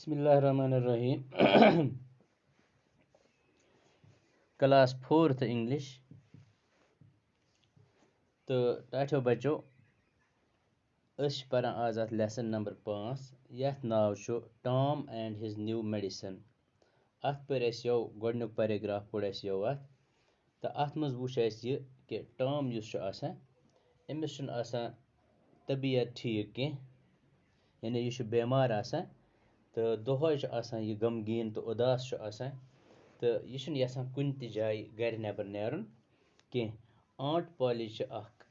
Bismillahirrahmanirrahim. Class 4th English. تہٕ ٹاٹھیو بَچو أسۍ چھِ پَران آز اَتھ لیسن نمبر 5 یَتھ ناو چھُ Tom and his New medicine. اَتھ پٔرۍ اَسہِ یو گۄڈٕنیُک پیراگراف پوٚر اَسہِ یو اَتھ تہٕ اَتھ منٛز وٕچھ اَسہِ یہِ کہِ ٹام یُس چھُ آسان أمِس چھُنہٕ آسان طبیعت ٹھیٖک کینٛہہ یعنی یہِ چھُ بٮ۪مار آسان تہٕ دۄہَے چھُ آسان یہِ غمگیٖن تہٕ اُداس چھُ آسان تہٕ یہِ چھُنہٕ یَژھان کُنہِ تہِ جایہِ گَرِ نٮ۪بر نیرُن کینٛہہ. آنٹ پالی چھِ اَکھ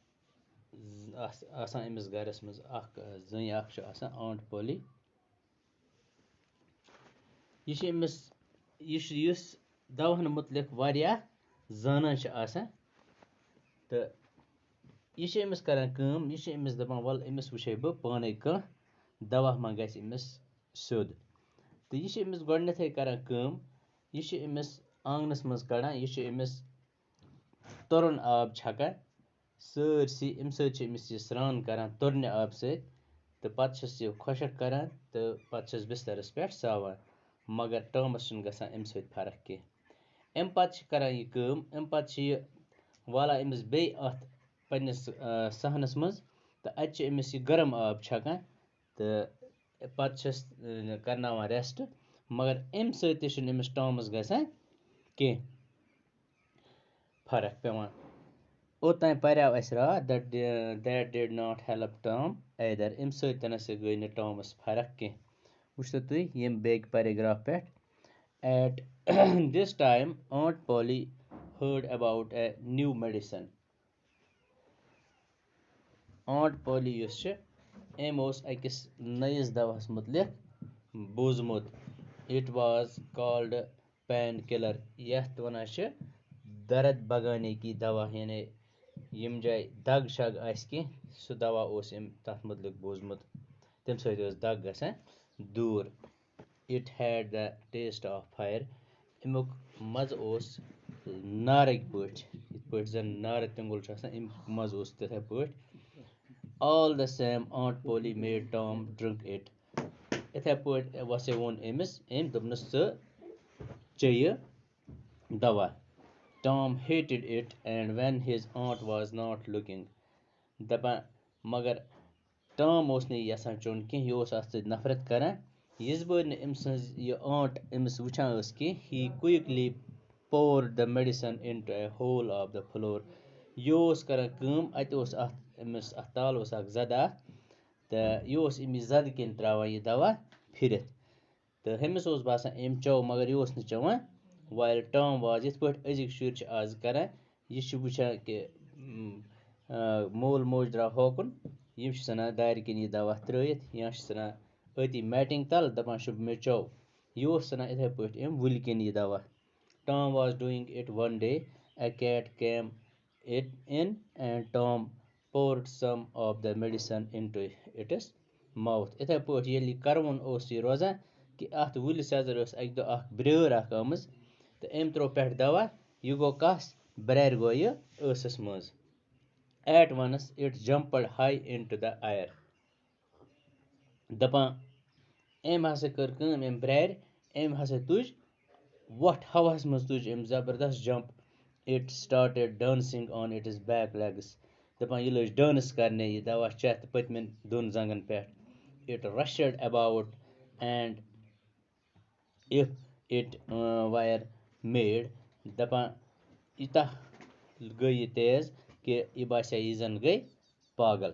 آسان أمِس گَرَس منٛز اَکھ زٔنۍ اَکھ چھِ آسان آنٹ پالی. یہِ چھِ أمِس یُس دَوہَن مُتعلِق واریاہ زانان چھِ آسان تہٕ یہِ چھِ أمِس کَران کٲم یہِ چھِ أمِس دَپان وَلہٕ أمِس وٕچھے بہٕ پانَے کانٛہہ دَوا ما گژھِ أمِس سیوٚد تہٕ یہِ چھِ أمِس گۄڈنٮ۪تھٕے کَران کٲم یہِ چھِ أمِس آنٛگنَس منٛز کَڑان یہِ چھِ أمِس تُرُن آب چھَکان سٲرسٕے اَمہِ سۭتۍ چھِ أمِس یہِ سرٛان کَران تُرنہِ آبہٕ سۭتۍ تہٕ پَتہٕ چھِس یہِ خۄشک کَران تہٕ پَتہٕ چھِس بِستَرَس پٮ۪ٹھ ساوان مگر ٹامَس چھِنہٕ گژھان اَمہِ سۭتۍ فرق کینٛہہ. اَمہِ پَتہٕ چھِ کَران یہِ کٲم اَمہِ پَتہٕ چھِ یہِ والان أمِس بیٚیہِ اَتھ پنٛنِس صحنَس منٛز تہٕ اَتہِ چھِ أمِس یہِ گرم آب چھَکان تہٕ پَتہٕ چھِس کَرناوان رٮ۪سٹ مگر اَمہِ سۭتۍ تہِ چھُنہٕ أمِس ٹامَس گژھان کینٛہہ فرق پٮ۪وان. اوٚتانۍ پَریو اَسہِ راتھ that did not help Tom either اَمہِ سۭتۍ تہِ نَسا گٔے نہٕ ٹامَس فرق کینٛہہ. وٕچھتو تُہۍ ییٚمہِ بیٚکہِ پیراگراف پٮ۪ٹھ at this time aunt Polly had about a new medicine. Aunt Polly یُس چھِ أمۍ اوس أکِس نٔیِس دَوہَس مُتعلِق بوٗزمُت. It was called pain killer یَتھ وَنان چھِ دَرد بَگانے کی دَوا یعنی ییٚمہِ جایہِ دَگ شَگ آسہِ کینٛہہ سُہ دَوا اوس أمۍ تَتھ مُتعلِق بوٗزمُت تَمہِ سۭتۍ ٲس دَگ گژھان دوٗر. It had the taste of fire اَمیُک مَزٕ اوس نارٕکۍ پٲٹھۍ یِتھ پٲٹھۍ زَن نارٕ تیوٚنٛگُل چھُ آسان اَمیُک مَزٕ اوس تِتھَے پٲٹھۍ. All the same aunt Polly made Tom drink it یِتھَے پٲٹھۍ وَسے ووٚن أمِس أمۍ دوٚپنَس ژٕ چیٚیہِ دَوا. Tom hated it and when his aunt was not looking دَپان مگر ٹام اوس نہٕ یہِ یَژھان چیوٚن کینٛہہ یہِ اوس اَتھ سۭتۍ نفرت کَران یِژ بٲرۍ نہٕ أمۍ سٕنٛز یہِ آنٹ أمِس وٕچھان ٲس کینٛہہ he quickly poured the medicine into a hole of the floor. یہِ اوس کَران کٲم اَتہِ اوس اَتھ أمِس اَتھ تالہٕ اوس اَکھ زَدٕ اَکھ تہٕ یہِ اوس أمِس زَدٕ کِنۍ ترٛاوان یہِ دَوا پھِرِتھ تہٕ ہُمِس اوس باسان أمۍ چیوٚو مگر یہِ اوس نہٕ چٮ۪وان وایل ٹام واز یِتھ پٲٹھۍ أزِکۍ شُرۍ چھِ آز کَران یہِ چھِ وٕچھان کہِ مول موج درٛاو ہوکُن یِم چھِ ژھٕنان دارِ کِنۍ یہِ دَوا ترٛٲیِتھ یا چھِ ژھٕنان أتی میٹِنٛگ تَل دَپان چھُ مےٚ چیوٚو یہِ اوس ژھٕنان یِتھَے پٲٹھۍ أمۍ وُلہِ کِنۍ یہِ دَوا. Tom was doing it one day a cat came it in and Tom poured some of the medicine into its mouth. یِتھَے پٲٹھۍ ییٚلہِ یہِ کَروُن اوس یہِ روزان کہِ اَتھ وُلہِ سیٚزٕر ٲس اَکہِ دۄہ اَکھ برٛٲر اَکھ آمٕژ تہٕ أمۍ ترٛوو پٮ۪ٹھٕ دَوا یہِ گوٚو کَس برٛارِ گوٚو یہِ ٲسَس منٛز. At once it jumped high into the air دَپان أمۍ ہَسا کٔر کٲم أمۍ برٛارِ أمۍ ہَسا تُج وۄٹھ ہَوہَس منٛز تُج أمۍ زبردست jump. It started dancing on its back legs دَپان یہِ لٔج ڈانٕس کَرنہِ یہِ دَوا چٮ۪تھ پٔتمٮ۪ن دۄن زنٛگَن پٮ۪ٹھ. It rushed about and if it were mad دَپان یوٗتاہ گٔے یہِ تیز کہِ یہِ باسے یہِ زَن گٔے پاگل.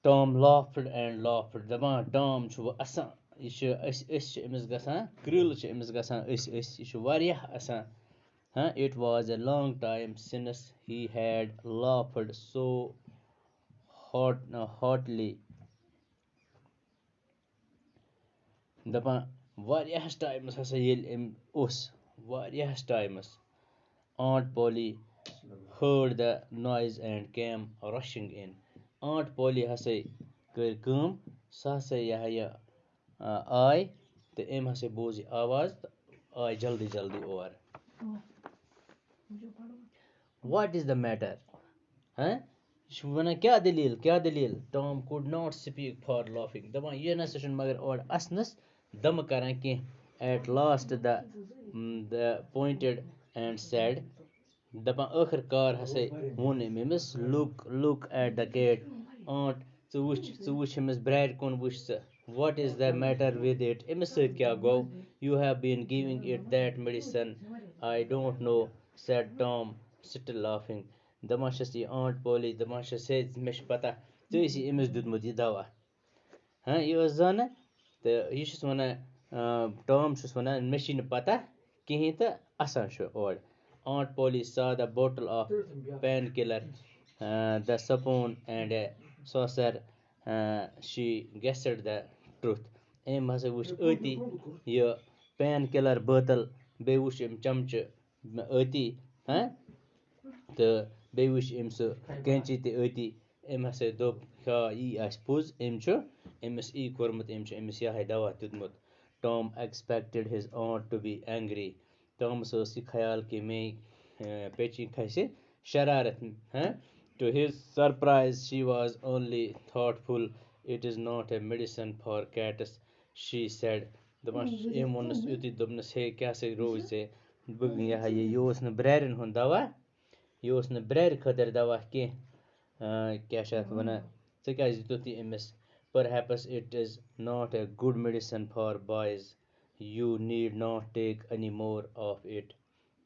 ٹام لافٕڈ اینڈ لافٕڈ دَپان ٹام چھُ وۄنۍ اَسان یہِ چھِ أسۍ چھِ أمِس گژھان کرٛل چھِ أمِس گژھان أسۍ یہِ چھُ واریاہ اَسان. It was a long time since he had laughed so heartily دَپان واریاہَس ٹایمَس ہَسا ییٚلہِ أمۍ اوس واریاہَس ٹایمَس aunt Polly heard the noise and came rushing in. Aunt Polly ہَسا کٔرۍ کٲم سۄ ہَسا یہِ آے تہٕ أمۍ ہَسا بوٗز یہِ آواز تہٕ آے جلدی جلدی اور. واٹ اِز دَ میٹر क्या दलील Tom could not speak for laughing दपान ये ना छुन मगर और असनस दम करान के at last the pointed and said दपान आखिरकार हसे वोन Amish look at the cat aunt छु वुछ अमिस ब्रैड कोन वुछ what is the matter with it अमिस सत क्या गो you have been giving it that medicine I don't know said Tom still laughing दपान छस ये aunt Polly दपान छस मे पता चे अमिस दितमुत ये दवा हाँ ये जान तो यह वन टॉम वन मे पता कहें तो असान और Aunt Polly saw the bottle of painkiller, the spoon, and a saucer. She guessed the truth. Em hasa wuch öti ye painkiller bottle be wuch em chamch öti تہٕ بیٚیہِ وٕچھ أمۍ سُہ کینچی تہِ أتی أمۍ ہَسا دوٚپ یی آسہِ پوٚز أمۍ چھُ أمِس یی کوٚرمُت أمۍ چھُ أمِس یِہوٚے دوا دیُتمُت Tom expected his aunt to be angry. Tom's ٲس یہِ خیال کہِ میٛٲنۍ پیٚچِنۍ کھَسہِ شرارت To his surprise, she was only thoughtful. It is not a medicine for cats, she said. دَپان أمۍ ووٚننَس یُتُے دوٚپنَس ہے کیٛاہ سا روٗز ژےٚ یہِ اوس نہٕ برٛارٮ۪ن ہُنٛد دوا یہِ اوس نہٕ برٛارِ خٲطرٕ دوا کینٛہہ کیٛاہ چھِ اَتھ وَنان ژےٚ کیٛازِ دیُتُتھ یہِ أمِس Perhaps it is not a good medicine for boys. You need not take any more of it.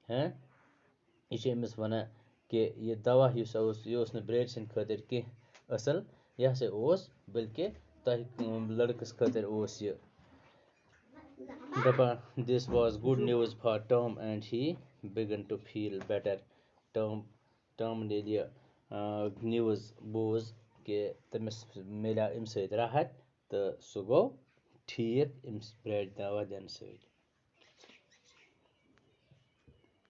یہِ چھِ أمِس وَنان کہِ یہِ دوا یُس اوس یہِ اوس نہٕ برٛارِ سٕنٛدِ خٲطرٕ کینٛہہ اَصٕل یہِ ہَسا اوس بٔلکہِ تۄہہِ لٔڑکَس خٲطرٕ اوس یہِ دَپان this was good news for Tom and he began to feel better. Tom ییٚلہِ یہِ نِوٕز بوٗز کہِ تٔمِس مِلیو اَمہِ سۭتۍ راحت تہٕ سُہ گوٚو ٹھیٖک أمِس برٛارِ دوا دِنہٕ سۭتۍ